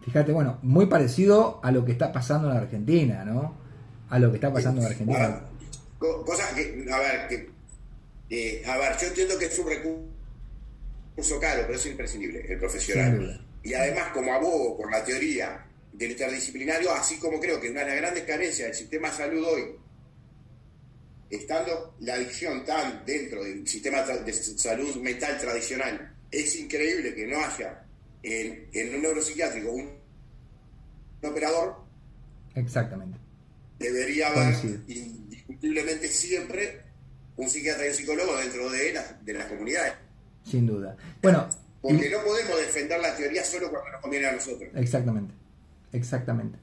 Fíjate, bueno, muy parecido a lo que está pasando en Argentina, ¿no? A lo que está pasando en Argentina. Ah, cosas que, a ver, yo entiendo que es un recurso caro, pero es imprescindible, el Sin profesional. duda. Y además, como abogo por la teoría del interdisciplinario, así como creo que una de las grandes carencias del sistema de salud hoy, estando la adicción tan dentro del sistema de salud mental tradicional, es increíble que no haya en un neuropsiquiátrico un operador. Exactamente. Debería haber Coincido. indiscutiblemente siempre un psiquiatra y un psicólogo dentro de las comunidades. Sin duda. Bueno, Porque y no podemos defender la teoría solo cuando nos conviene a nosotros. exactamente. Exactamente.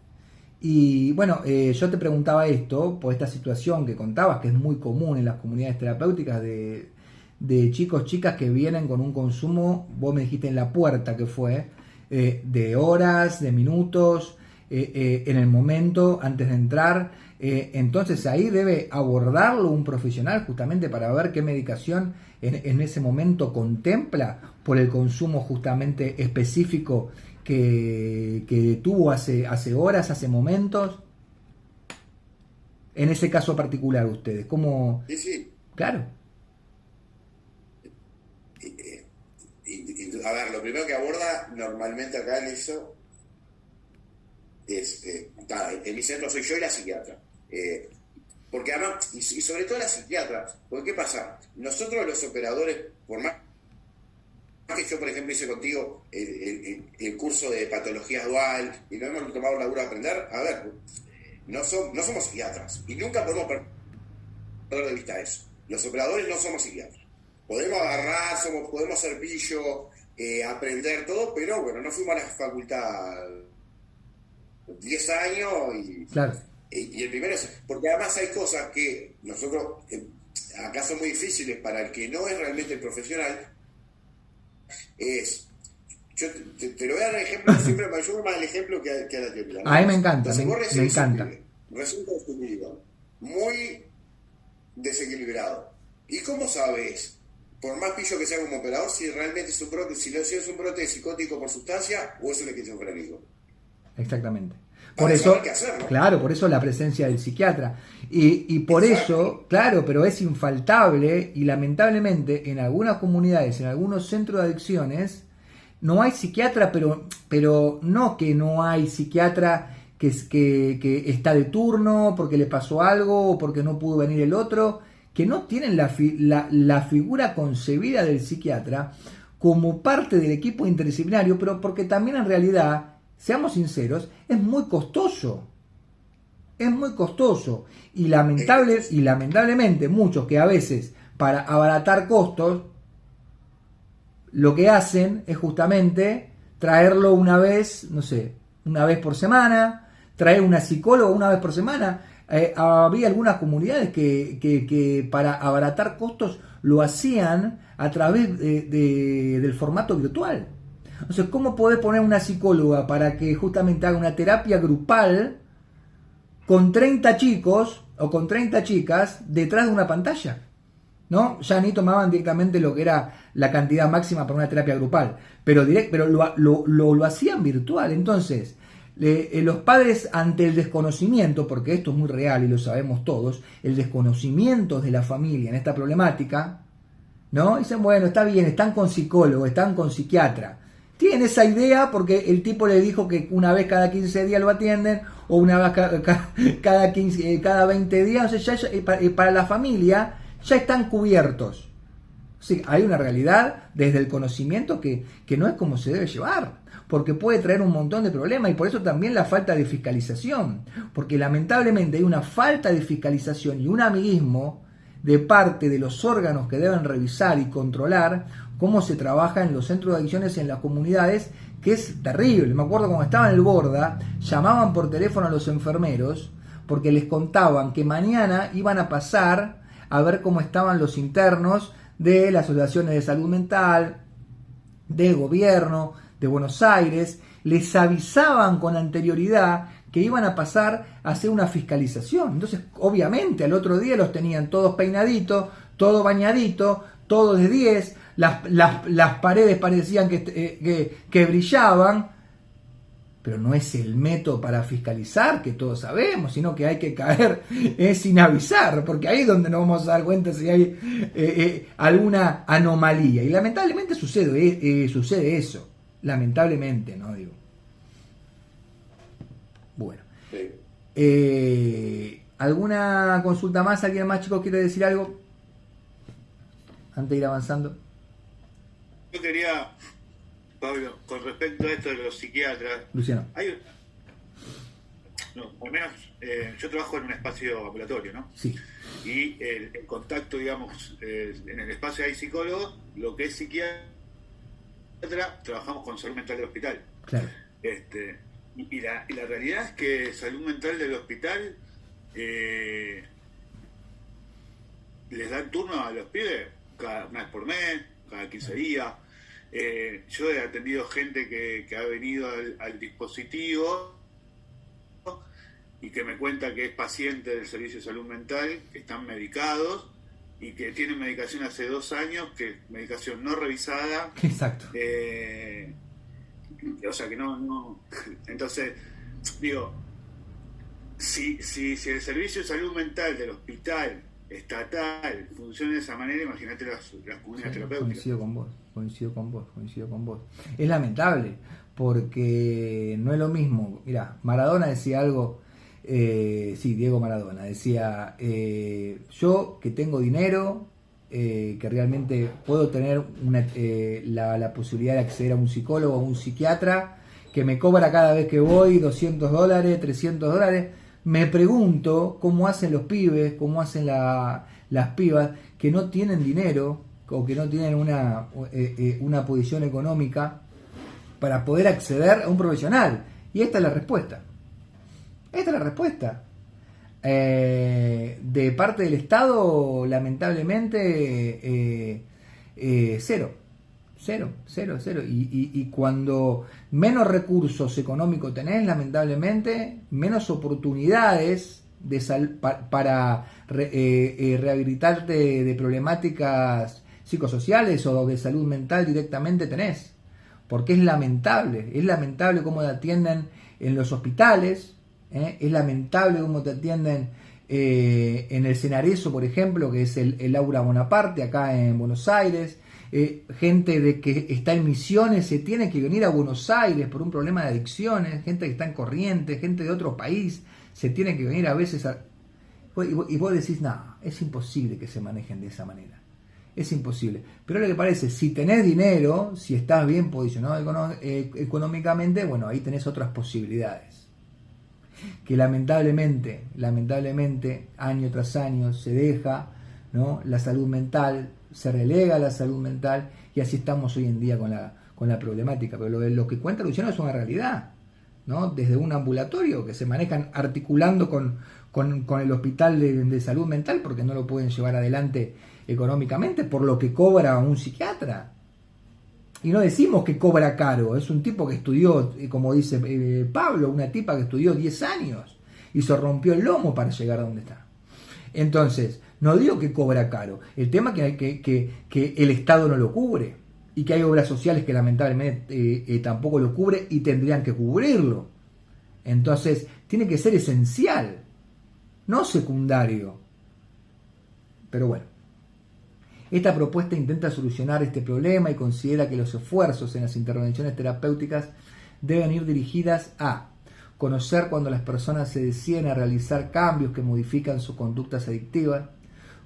Y bueno, yo te preguntaba esto por esta situación que contabas, que es muy común en las comunidades terapéuticas de chicos, chicas que vienen con un consumo, vos me dijiste en la puerta que fue, de horas, de minutos, en el momento, antes de entrar. Entonces ahí debe abordarlo un profesional justamente para ver qué medicación en ese momento contempla por el consumo justamente específico que tuvo hace horas, hace momentos. En ese caso particular, ustedes, ¿cómo? Sí, sí. Claro, A ver, lo primero que aborda normalmente acá en eso es, en mi centro soy yo y la psiquiatra. Porque además, y sobre todo la psiquiatra, porque ¿qué pasa? Nosotros los operadores, por más que yo, por ejemplo, hice contigo el curso de patología dual y no hemos tomado la laburo de aprender, a ver, no somos psiquiatras y nunca podemos perder de vista eso. Los operadores no somos psiquiatras. Podemos agarrar, podemos ser pillo, aprender todo, pero bueno, no fuimos a la facultad 10 años claro, y el primero es, porque además hay cosas que nosotros, acá son muy difíciles para el que no es realmente el profesional, es, yo te lo voy a dar el ejemplo, siempre me ayuda más el ejemplo que a la teoría, a ¿no? mí me encanta, Entonces vos me recibís un encanta. pibe, resulta desequilibrado, muy desequilibrado. ¿Y cómo sabes, por más pillo que sea como operador, si realmente es un brote, si es un brote psicótico por sustancia o es un esquizofrénico? Exactamente. Por Para saber eso, qué hacer, ¿no? claro, por eso la presencia del psiquiatra. Y por Exacto. eso, claro, pero es infaltable y lamentablemente en algunas comunidades, en algunos centros de adicciones, no hay psiquiatra, pero no que no hay psiquiatra que está de turno porque le pasó algo o porque no pudo venir el otro, que no tienen la figura concebida del psiquiatra como parte del equipo interdisciplinario, pero porque también en realidad, seamos sinceros, es muy costoso. Es muy costoso. Es Y costoso. lamentablemente muchos que a veces para abaratar costos lo que hacen es justamente traerlo una vez, no sé, una vez por semana, traer una psicóloga una vez por semana. Había algunas comunidades que para abaratar costos lo hacían a través del formato virtual. Entonces, ¿cómo podés poner una psicóloga para que justamente haga una terapia grupal con 30 chicos o con 30 chicas detrás de una pantalla? ¿No? Ya ni tomaban directamente lo que era la cantidad máxima para una terapia grupal, pero lo hacían virtual. Entonces, los padres ante el desconocimiento, porque esto es muy real y lo sabemos todos, el desconocimiento de la familia en esta problemática, ¿no? Dicen, bueno, está bien, están con psicólogo, están con psiquiatra. Tienen esa idea porque el tipo le dijo que una vez cada 15 días lo atienden o una vez cada 20 días. O sea, para la familia ya están cubiertos. Sí, hay una realidad desde el conocimiento que no es como se debe llevar, porque puede traer un montón de problemas y por eso también la falta de fiscalización, porque lamentablemente hay una falta de fiscalización y un amiguismo de parte de los órganos que deben revisar y controlar cómo se trabaja en los centros de adicciones en las comunidades, que es terrible. Me acuerdo cuando estaba en el Borda, llamaban por teléfono a los enfermeros porque les contaban que mañana iban a pasar a ver cómo estaban los internos de las asociaciones de salud mental, del gobierno, de Buenos Aires, les avisaban con anterioridad que iban a pasar a hacer una fiscalización. Entonces, obviamente, al otro día los tenían todos peinaditos, todo bañadito, todos de 10, las paredes parecían que brillaban, pero no es el método para fiscalizar, que todos sabemos, sino que hay que caer sin avisar, porque ahí es donde nos vamos a dar cuenta si hay alguna anomalía. Y lamentablemente sucede eso. Lamentablemente, ¿no? Digo. Bueno. Sí. ¿Alguna consulta más? ¿Alguien más, chicos, quiere decir algo? Antes de ir avanzando. Yo quería, Pablo, con respecto a esto de los psiquiatras, Luciano. Al menos yo trabajo en un espacio ambulatorio, ¿no? Sí. Y el contacto, digamos, en el espacio hay psicólogos, lo que es psiquiatra, trabajamos con salud mental del hospital. Claro. Y la realidad es que salud mental del hospital les dan turno a los pibes una vez por mes, cada 15 días. Yo he atendido gente que ha venido al dispositivo y que me cuenta que es paciente del servicio de salud mental, que están medicados y que tienen medicación hace 2 años, que es medicación no revisada. Exacto. O sea que no. Entonces, digo, si el servicio de salud mental del hospital estatal funciona de esa manera, imagínate las comunidades terapéuticas. Coincido con vos. Es lamentable, porque no es lo mismo. Mirá, Maradona decía algo, Diego Maradona decía, yo que tengo dinero, que realmente puedo tener la posibilidad de acceder a un psicólogo o un psiquiatra, que me cobra cada vez que voy $200, $300, me pregunto cómo hacen los pibes, cómo hacen las pibas que no tienen dinero o que no tienen una posición económica para poder acceder a un profesional. Y esta es la respuesta. De parte del Estado, lamentablemente, cero. Y cuando menos recursos económicos tenés, lamentablemente, menos oportunidades para rehabilitarte de problemáticas psicosociales o de salud mental directamente tenés. Porque es lamentable cómo te atienden en los hospitales, es lamentable cómo te atienden en el Cenarezo, por ejemplo, que es el Aura Bonaparte, acá en Buenos Aires. Gente de que está en Misiones se tiene que venir a Buenos Aires por un problema de adicciones, gente que está en Corrientes, gente de otro país se tiene que venir a veces y vos decís, no, es imposible que se manejen de esa manera, es imposible. Pero lo que parece, si tenés dinero, si estás bien posicionado económicamente, bueno, ahí tenés otras posibilidades que lamentablemente año tras año se deja, ¿no? La salud mental se relega a la salud mental, y así estamos hoy en día con la problemática. Pero lo que cuenta Luciano es una realidad, ¿no? Desde un ambulatorio que se manejan articulando con el hospital de salud mental, porque no lo pueden llevar adelante económicamente por lo que cobra un psiquiatra. Y no decimos que cobra caro, es un tipo que estudió, como dice Pablo, una tipa que estudió 10 años y se rompió el lomo para llegar a donde está. Entonces, no digo que cobra caro, el tema es que el Estado no lo cubre, y que hay obras sociales que lamentablemente tampoco lo cubre y tendrían que cubrirlo. Entonces, tiene que ser esencial, no secundario. Pero bueno, esta propuesta intenta solucionar este problema y considera que los esfuerzos en las intervenciones terapéuticas deben ir dirigidas a conocer cuando las personas se deciden a realizar cambios que modifican sus conductas adictivas,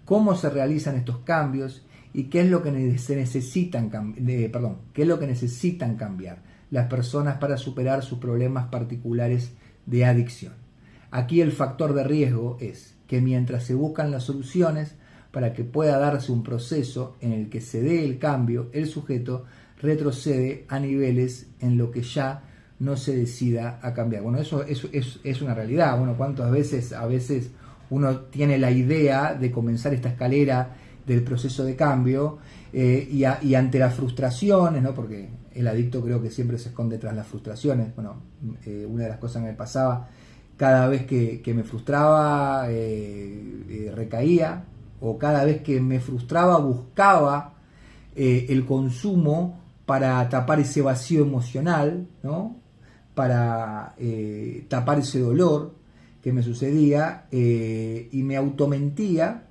cómo se realizan estos cambios y qué es lo que necesitan cambiar las personas para superar sus problemas particulares de adicción. Aquí el factor de riesgo es que mientras se buscan las soluciones para que pueda darse un proceso en el que se dé el cambio, el sujeto retrocede a niveles en lo que ya no se decida a cambiar. Bueno, eso es una realidad. Bueno, cuántas veces a veces uno tiene la idea de comenzar esta escalera del proceso de cambio y ante las frustraciones, ¿no? Porque el adicto creo que siempre se esconde tras las frustraciones. Bueno, una de las cosas que me pasaba, cada vez que me frustraba recaía, o cada vez que me frustraba buscaba el consumo para tapar ese vacío emocional, ¿no? para tapar ese dolor que me sucedía, y me automentía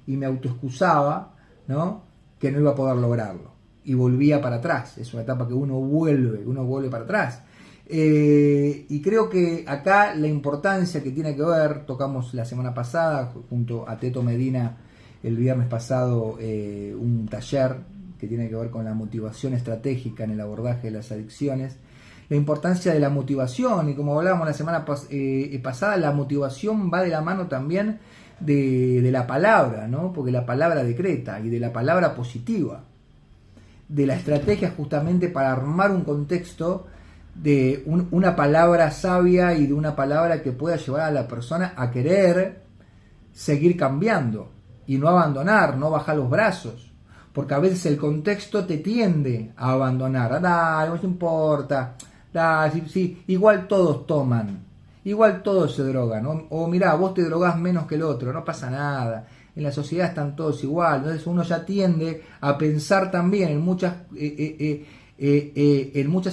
y me autoexcusaba, ¿no?, que no iba a poder lograrlo, y volvía para atrás. Es una etapa que uno vuelve para atrás. Y creo que acá la importancia que tiene que ver, tocamos la semana pasada junto a Teto Medina el viernes pasado un taller que tiene que ver con la motivación estratégica en el abordaje de las adicciones, la importancia de la motivación. Y como hablábamos la semana pasada, la motivación va de la mano también de la palabra, ¿no? Porque la palabra decreta, y de la palabra positiva, de la estrategia justamente para armar un contexto de una palabra sabia y de una palabra que pueda llevar a la persona a querer seguir cambiando y no abandonar, no bajar los brazos, porque a veces el contexto te tiende a abandonar. Dale, no importa, dale, sí, igual todos toman, igual todos se drogan, o mirá, vos te drogás menos que el otro, no pasa nada, en la sociedad están todos igual. Entonces uno ya tiende a pensar también en muchas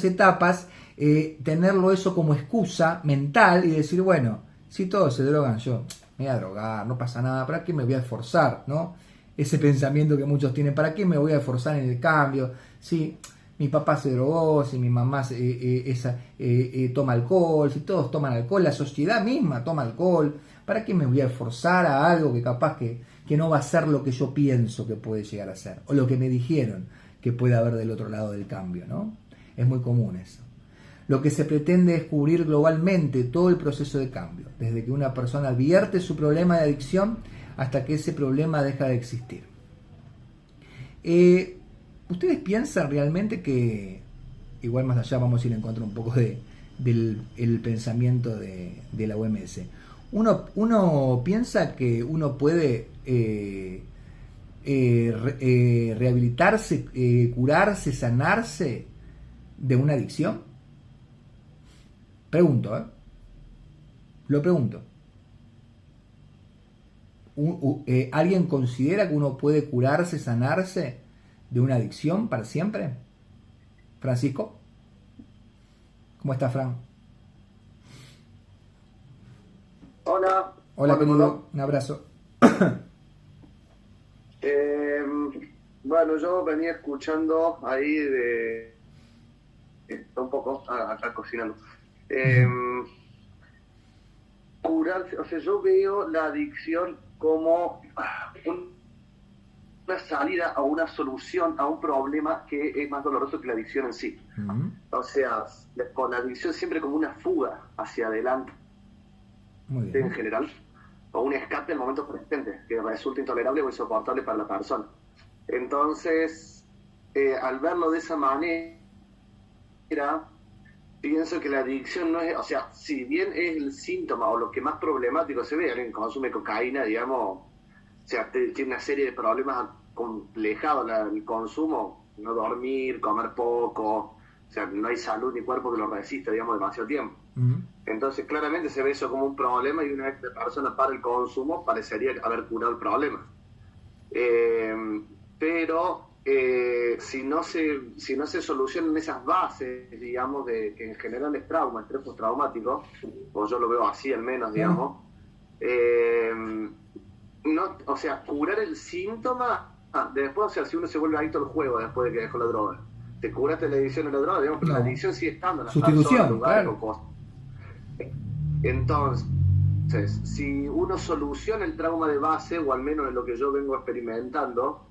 etapas, tenerlo eso como excusa mental y decir, bueno, si todos se drogan, yo me voy a drogar, no pasa nada, ¿para qué me voy a esforzar? ¿No? Ese pensamiento que muchos tienen, ¿para qué me voy a esforzar en el cambio? Si mi papá se drogó, si mi mamá toma alcohol, si todos toman alcohol, la sociedad misma toma alcohol, ¿para qué me voy a esforzar a algo que capaz que no va a ser lo que yo pienso que puede llegar a ser, o lo que me dijeron que puede haber del otro lado del cambio, ¿no? Es muy común eso. Lo que se pretende es cubrir globalmente todo el proceso de cambio, desde que una persona advierte su problema de adicción hasta que ese problema deja de existir. ¿Ustedes piensan realmente que, igual más allá vamos a ir en contra un poco del pensamiento de la OMS, uno piensa que uno puede rehabilitarse, curarse, sanarse de una adicción? Pregunto, lo pregunto. ¿Alguien considera que uno puede curarse, sanarse de una adicción para siempre? Francisco, ¿cómo está, Fran? Hola. Hola, querido, un abrazo. Bueno, yo venía escuchando ahí un poco acá cocinando. Curarse, o sea, yo veo la adicción como una salida o una solución a un problema que es más doloroso que la adicción en sí. O sea, con la adicción siempre como una fuga hacia adelante, muy bien, en general, o un escape al momento presente que resulta intolerable o insoportable para la persona. Entonces, al verlo de esa manera, pienso que la adicción no es, o sea, si bien es el síntoma o lo que más problemático se ve, alguien consume cocaína, digamos, o sea, tiene una serie de problemas complejados el consumo, no dormir, comer poco, o sea, no hay salud ni cuerpo que lo resista, digamos, demasiado tiempo. Entonces, claramente se ve eso como un problema, y una vez que la persona para el consumo, parecería haber curado el problema. Pero si no se solucionan esas bases, digamos, que en general es trauma, estrés postraumático, o yo lo veo así al menos, digamos, no, o sea, curar el síntoma, después, o sea, si uno se vuelve adicto al juego después de que dejó la droga, te curaste la adicción a la droga, digamos, pero la adicción sigue estando en la sustitución, lugares, claro. o cosas. Entonces, si uno soluciona el trauma de base, o al menos en lo que yo vengo experimentando,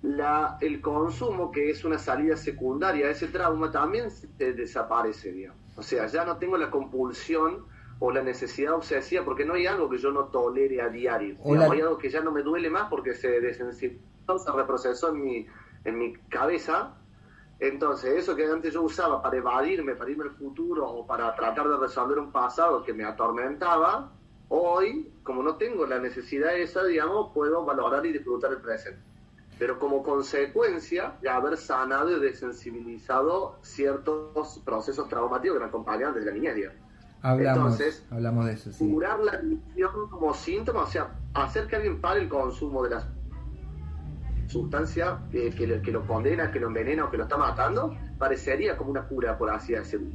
el consumo, que es una salida secundaria a ese trauma, también desaparece, digamos. O sea, ya no tengo la compulsión o la necesidad obsesiva, porque no hay algo que yo no tolere a diario. Hay algo que ya no me duele más porque se desensibilizó, se reprocesó en mi cabeza. Entonces, eso que antes yo usaba para irme al futuro o para tratar de resolver un pasado que me atormentaba, hoy, como no tengo la necesidad esa, digamos, puedo valorar y disfrutar el presente. Pero como consecuencia de haber sanado y desensibilizado ciertos procesos traumáticos que me acompañan desde la niñez, digamos. Hablamos de eso, sí. Curar la adicción como síntoma, o sea, hacer que alguien pare el consumo de la sustancia que lo condena, que lo envenena o que lo está matando, parecería como una cura, por así decirlo.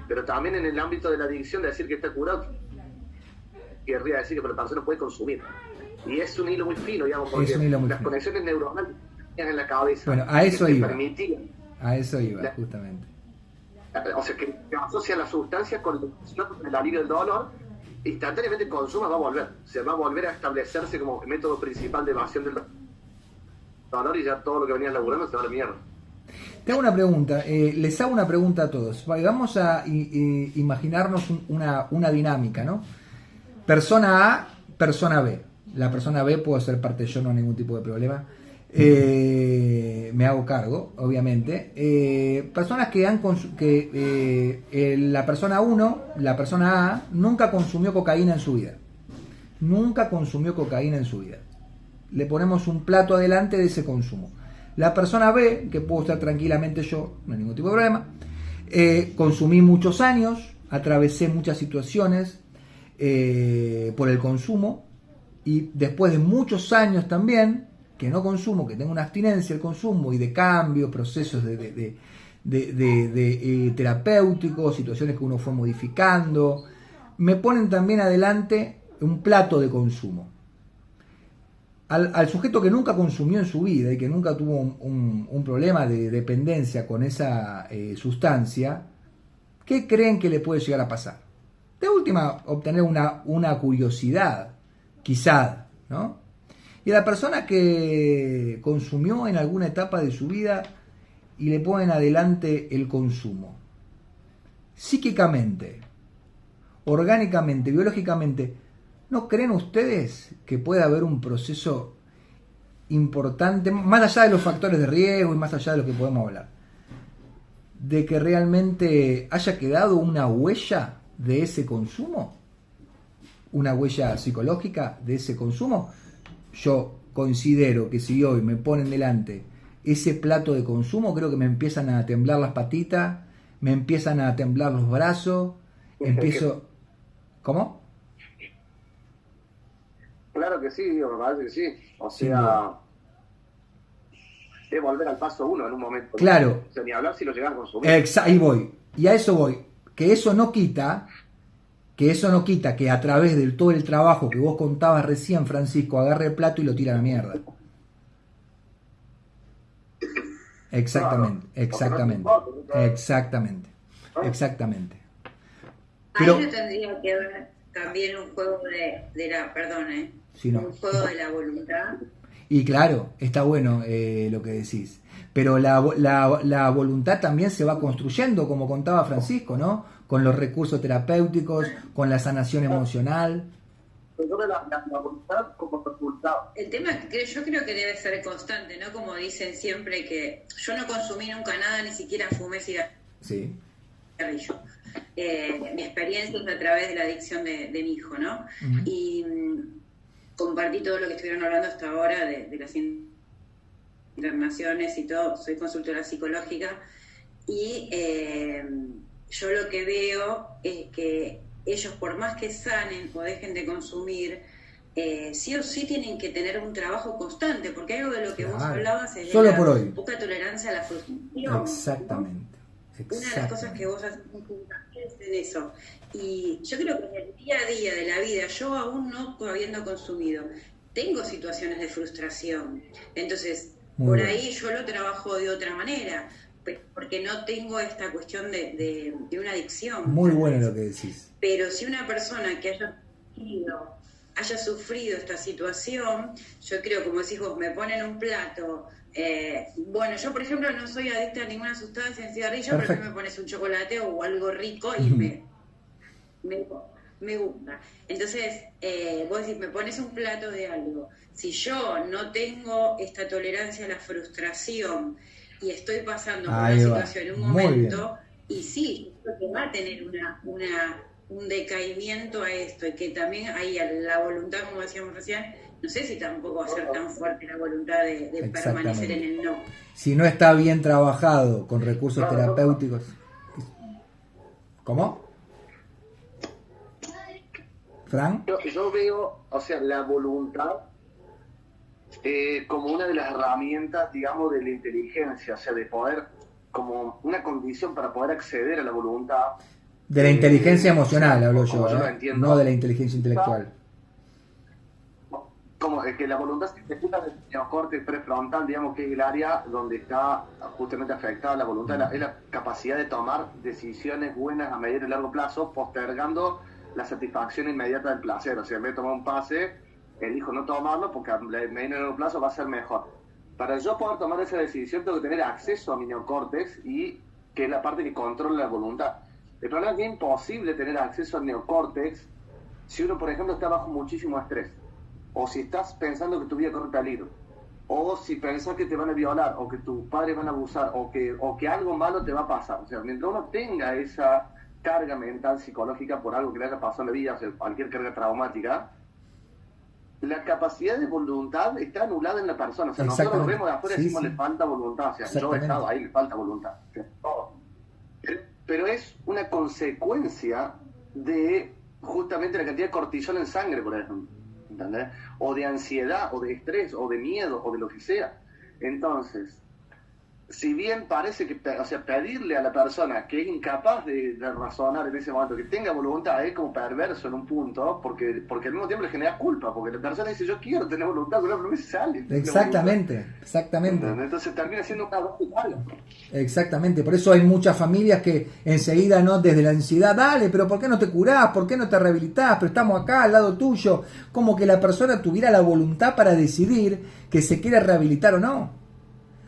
pero también en el ámbito de la adicción, de decir que está curado, querría decir que la persona puede consumir. Y es un hilo muy fino, digamos, porque las conexiones neuronales en la cabeza. Bueno, a eso iba. A eso iba, la, justamente. O sea, que asocia la sustancia con el alivio del dolor, instantáneamente el consumo va a volver. Se va a volver a establecerse como método principal de evasión del dolor y ya todo lo que venías laburando se va a la mierda. Te hago una pregunta, les hago una pregunta a todos. Vamos a imaginarnos una dinámica, ¿no? Persona A, persona B. La persona B puedo ser parte yo, no hay ningún tipo de problema. Me hago cargo, obviamente. Personas que la persona 1, la persona A, nunca consumió cocaína en su vida. Nunca consumió cocaína en su vida. Le ponemos un plato adelante de ese consumo. La persona B, que puedo estar tranquilamente yo, no hay ningún tipo de problema, consumí muchos años, atravesé muchas situaciones por el consumo, y después de muchos años también que no consumo, que tengo una abstinencia al consumo y de cambio, procesos de terapéuticos, situaciones que uno fue modificando, me ponen también adelante un plato de consumo. Al sujeto que nunca consumió en su vida y que nunca tuvo un problema de dependencia con esa sustancia, ¿qué creen que le puede llegar a pasar? De última, obtener una curiosidad, quizá, ¿no? Y a la persona que consumió en alguna etapa de su vida y le ponen adelante el consumo, psíquicamente, orgánicamente, biológicamente, ¿no creen ustedes que puede haber un proceso importante, más allá de los factores de riesgo y más allá de lo que podemos hablar, de que realmente haya quedado una huella de ese consumo? ¿Una huella psicológica de ese consumo? Yo considero que si hoy me ponen delante ese plato de consumo, creo que me empiezan a temblar las patitas, me empiezan a temblar los brazos, empiezo... ¿Cómo? Claro que sí, me parece que sí. O sea, es volver al paso 1 en un momento. Claro. O sea, ni hablar si lo llegas a consumir. Ahí voy. Y a eso voy. Que eso no quita que a través de todo el trabajo que vos contabas recién, Francisco, agarre el plato y lo tira a la mierda. Exactamente, exactamente, exactamente, exactamente. Ahí no tendría que haber también un juego de la, perdón, sí, no. Un juego de la voluntad. Y claro, está bueno lo que decís. Pero la voluntad también se va construyendo, como contaba Francisco, ¿no? Con los recursos terapéuticos, con la sanación emocional. La voluntad como resultado. El tema es que yo creo que debe ser constante, ¿no? Como dicen siempre que yo no consumí nunca nada, ni siquiera fumé cigarrillo. Sí. Mi experiencia es a través de la adicción de mi hijo, ¿no? Uh-huh. Y compartí todo lo que estuvieron hablando hasta ahora de las internaciones y todo. Soy consultora psicológica y yo lo que veo es que ellos, por más que sanen o dejen de consumir, sí o sí tienen que tener un trabajo constante, porque algo de lo que vos hablabas es de solo la por hoy. Poca tolerancia a la frustración. Exactamente. Una de las cosas que vos haces es en eso. Y yo creo que en el día a día de la vida, yo aún no habiendo consumido, tengo situaciones de frustración. Entonces, por ahí yo lo trabajo de otra manera, porque no tengo esta cuestión de una adicción. Muy bueno lo que decís. Pero si una persona que haya sufrido esta situación, yo creo, como decís vos, me ponen un plato. Bueno, yo por ejemplo no soy adicta a ninguna sustancia en cigarrillo, pero me pones un chocolate o algo rico y me gusta. Entonces, vos decís, me pones un plato de algo. Si yo no tengo esta tolerancia a la frustración y estoy pasando por una situación en un momento, y sí, creo que va a tener un decaimiento a esto, y que también hay la voluntad, como decíamos recién, no sé si tampoco va a ser tan fuerte la voluntad de permanecer en el no. Si no está bien trabajado con recursos terapéuticos. ¿Cómo? ¿Fran? Yo veo, o sea, la voluntad como una de las herramientas, digamos, de la inteligencia, o sea, de poder, como una condición para poder acceder a la voluntad, De la inteligencia emocional hablo como yo, lo entiendo, no de la inteligencia intelectual. como que la voluntad se ejecuta del neocórtex prefrontal, digamos que es el área donde está justamente afectada la voluntad, es la capacidad de tomar decisiones buenas a mediano y largo plazo, postergando la satisfacción inmediata del placer. O sea, en vez de tomar un pase, elijo no tomarlo porque a mediano y largo plazo va a ser mejor. Para yo poder tomar esa decisión tengo que tener acceso a mi neocórtex, y que es la parte que controla la voluntad. El problema es que es imposible tener acceso al neocórtex si uno, por ejemplo, está bajo muchísimo estrés, o si estás pensando que tu vida corre peligro, o si pensás que te van a violar, o que tus padres van a abusar, o que algo malo te va a pasar. O sea, mientras uno tenga esa carga mental, psicológica, por algo que le haya pasado en la vida, o sea, cualquier carga traumática, la capacidad de voluntad está anulada en la persona. O sea, nosotros lo vemos de afuera y decimos, le falta voluntad. O sea, yo he estado ahí, le falta voluntad. O sea, todo. Pero es una consecuencia de justamente la cantidad de cortisol en sangre, por ejemplo. ¿Entendés? O de ansiedad, o de estrés, o de miedo, o de lo que sea. Entonces, si bien parece que, o sea, pedirle a la persona que es incapaz de razonar en ese momento, que tenga voluntad, es como perverso en un punto, porque al mismo tiempo le genera culpa, porque la persona dice, yo quiero tener voluntad, pero no me sale. Exactamente. Entonces termina siendo una dos igual. Exactamente, por eso hay muchas familias que enseguida, ¿no? Desde la ansiedad, dale, pero ¿por qué no te curás? ¿Por qué no te rehabilitás? Pero estamos acá al lado tuyo. Como que la persona tuviera la voluntad para decidir que se quiere rehabilitar o no.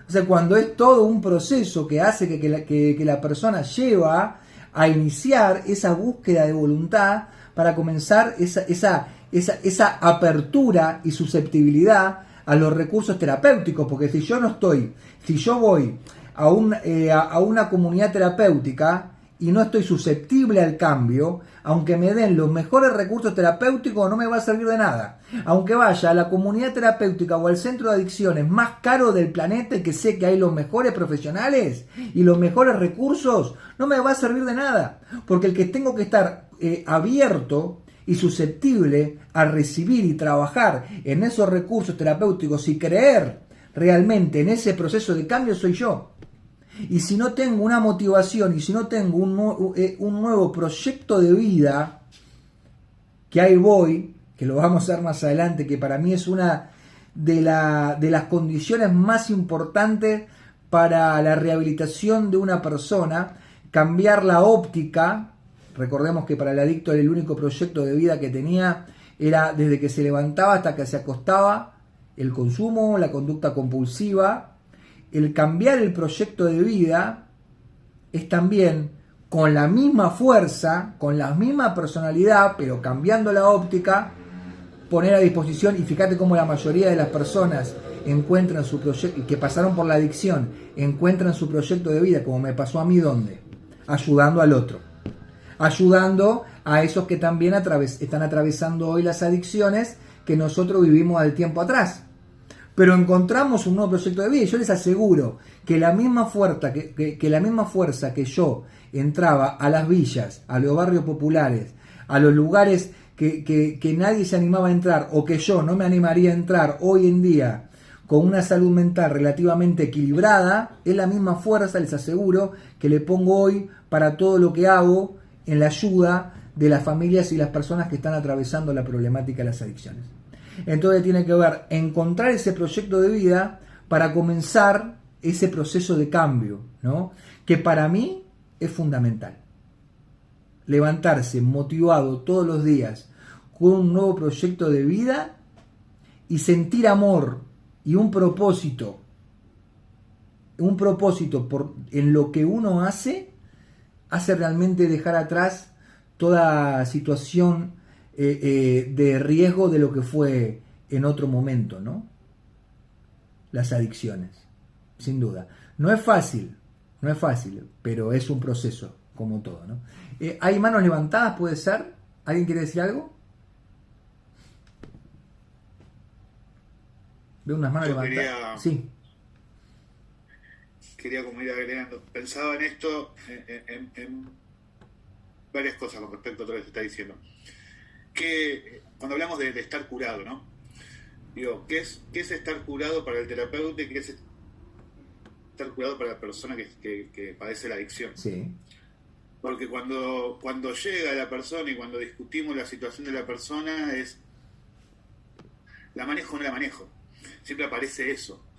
O sea, cuando es todo un proceso que hace que la persona lleva a iniciar esa búsqueda de voluntad para comenzar esa apertura y susceptibilidad a los recursos terapéuticos. Porque si yo voy a una comunidad terapéutica y no estoy susceptible al cambio, aunque me den los mejores recursos terapéuticos, no me va a servir de nada. Aunque vaya a la comunidad terapéutica o al centro de adicciones más caro del planeta y que sé que hay los mejores profesionales y los mejores recursos, no me va a servir de nada. Porque el que tengo que estar abierto y susceptible a recibir y trabajar en esos recursos terapéuticos y creer realmente en ese proceso de cambio soy yo. Y si no tengo una motivación y si no tengo un nuevo proyecto de vida, que ahí voy, que lo vamos a ver más adelante, que para mí es una de las condiciones más importantes para la rehabilitación de una persona, cambiar la óptica. Recordemos que para el adicto el único proyecto de vida que tenía era desde que se levantaba hasta que se acostaba, el consumo, la conducta compulsiva. El cambiar el proyecto de vida es también con la misma fuerza, con la misma personalidad, pero cambiando la óptica, poner a disposición. Y fíjate cómo la mayoría de las personas encuentran su proyecto, que pasaron por la adicción, encuentran su proyecto de vida, como me pasó a mí, ¿dónde? Ayudando al otro. Ayudando a esos que también están atravesando hoy las adicciones que nosotros vivimos al tiempo atrás. Pero encontramos un nuevo proyecto de vida y yo les aseguro que la misma fuerza que yo entraba a las villas, a los barrios populares, a los lugares que nadie se animaba a entrar, o que yo no me animaría a entrar hoy en día con una salud mental relativamente equilibrada, es la misma fuerza, les aseguro, que le pongo hoy para todo lo que hago en la ayuda de las familias y las personas que están atravesando la problemática de las adicciones. Entonces tiene que ver encontrar ese proyecto de vida para comenzar ese proceso de cambio, ¿no? Que para mí es fundamental. Levantarse motivado todos los días con un nuevo proyecto de vida y sentir amor y un propósito en lo que uno hace realmente dejar atrás toda situación de riesgo de lo que fue en otro momento, ¿no? Las adicciones, sin duda. No es fácil, pero es un proceso, como todo, ¿no? ¿Hay manos levantadas, puede ser? ¿Alguien quiere decir algo? Veo unas manos levantadas. Sí. Quería como ir agregando. Pensaba en esto, en varias cosas con respecto a todo lo que se está diciendo. Que cuando hablamos de estar curado, ¿no? Digo, ¿qué es estar curado para el terapeuta y qué es estar curado para la persona que padece la adicción? Sí. Porque cuando llega la persona y cuando discutimos la situación de la persona es, ¿la manejo o no la manejo? Siempre aparece eso.